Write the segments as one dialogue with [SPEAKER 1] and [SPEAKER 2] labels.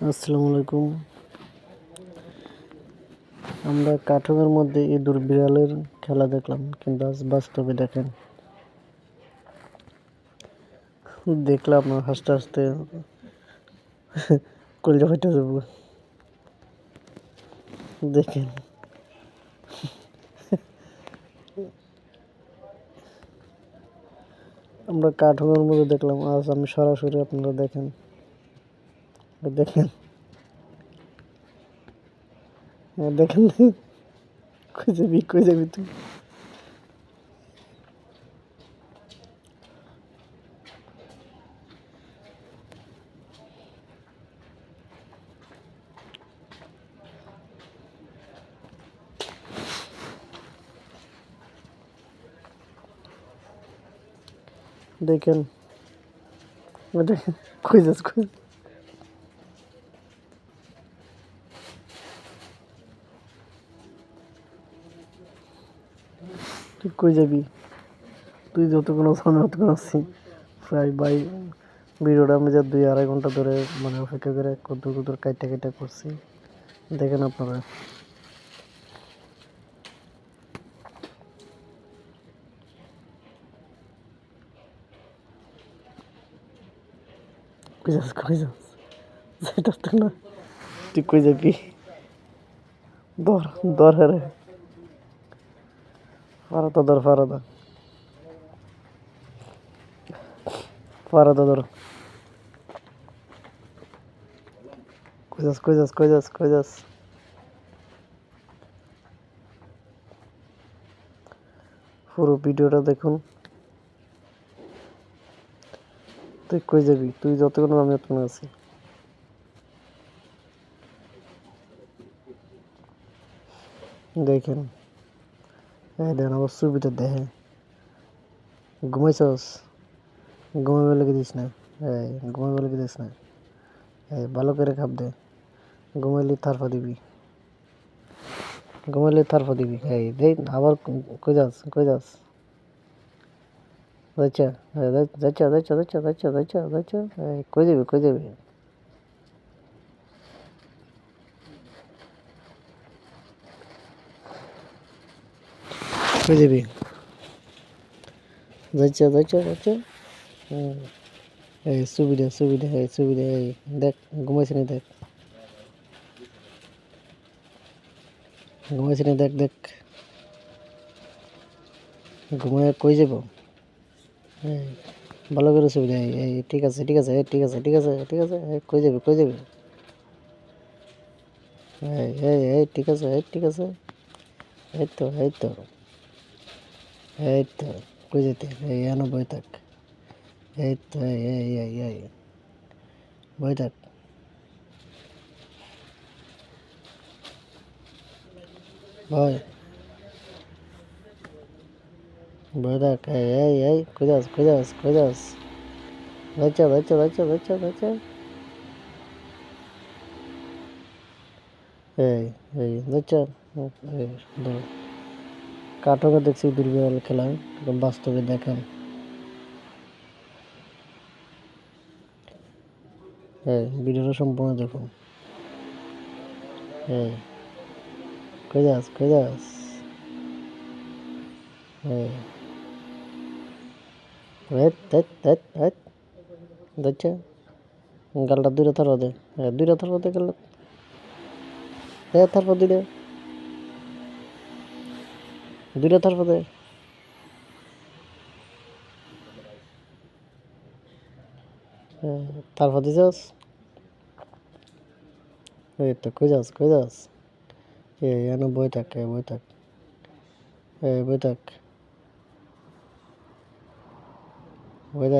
[SPEAKER 1] আসসালামু আলাইকুম। আমরা কার্টুনের মধ্যে ইঁদুর বিড়ালের খেলা দেখলাম, কিন্তু আজ বাস্তবে দেখলাম হাসতে হাসতে কলিজা ফেটে যাবো। দেখেন, আমরা কার্টুনের মধ্যে দেখলাম, আজ আমি সরাসরি আপনারা দেখেন। দেখেন, দেখেন, কই যাবি তুই? দেখেন, দেখেন, কই যাস? তুই কই যাবি? তুই যতক্ষণ সামনে ততক্ষণ আসছি প্রায় ভিডিওটা আমি যা 2-2.5 ঘন্টা ধরে অপেক্ষা করে কত কাইটা করছি। দেখেন আপনারা, কই যাস? সেটা তো না, তুই কই যাবি? ধর, ধর রে, ফারাদা ধর, ফারাদা ধর। কই যাস? পুরো ভিডিওটা দেখুন। তুই কই যাবি? তুই যতক্ষণ আমি ততক্ষণ আছি। দেখেন, দেন আবার ছবিটা দেখে। ঘুমাইছস? ঘুমাইবার লেগে দিস না। ঘুমাইবার লেগে দিস না। ভালো করে খাপ দে। ঘুমাইলে থারফা দিবি। দেখ আবার কই যাস? যাচ্ছা, যাচ্ছা। কই যাবি? কই যাবি? যাচ্ছা। হুম, ছবি দে, দেখ, ঘুমাইছে না দেখ, দেখ, ঘুমায় কই যাব? এই, ভালো করে ছবি দে, ঠিক আছে, কই যাবি? ঠিক আছে, এই তো, এই তো, কই যেতে? এনো বই থাক, এই তো, বই থাক, বই, বই থাক, কই যাস? যাচ্ছা, এই, যাচ্ছা, এই, ধর। কার্টুনে দেখছি দুর্বিরল খেলা, এখন বাস্তবে দেখেন। ভিডিওটা সম্পূর্ণ দেখুন। এই, কই যাস? এই, হেট, যাচ্ছা, গালটা দুইটা থারো দে, গেল, থারপো দুইটা থারপো দে, থারপো দিছস? এই তো, কই যাস? এনো বই থাক, বই থাক, বই থাক, বই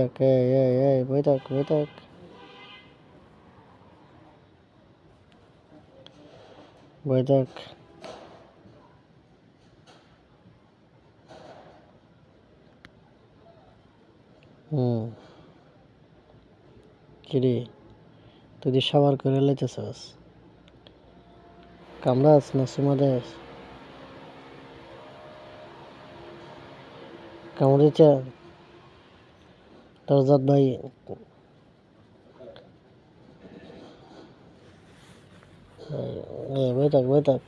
[SPEAKER 1] থাক। হুম, কিরে, তুই যে সাবার করে লাইতেছস, কামড়াস না চুমা দেস? কামড় দিচ্ছে তোর জাত ভাই? বই থাক বই থাক।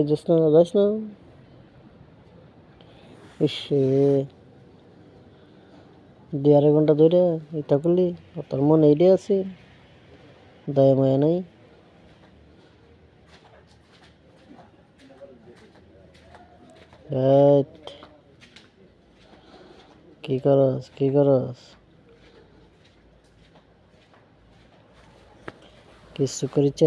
[SPEAKER 1] যাস না যাস না। ইস দুই আড়াই ঘন্টা ধরে এটা করলি, তোর মনে এইটাই আছে, দয়া মায়া নাই। কি করস কি করস? কিছু করিস?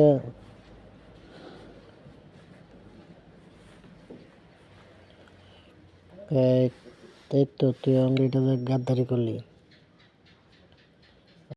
[SPEAKER 1] এই তো তুই অলরেডি গাদ্দারি করলি।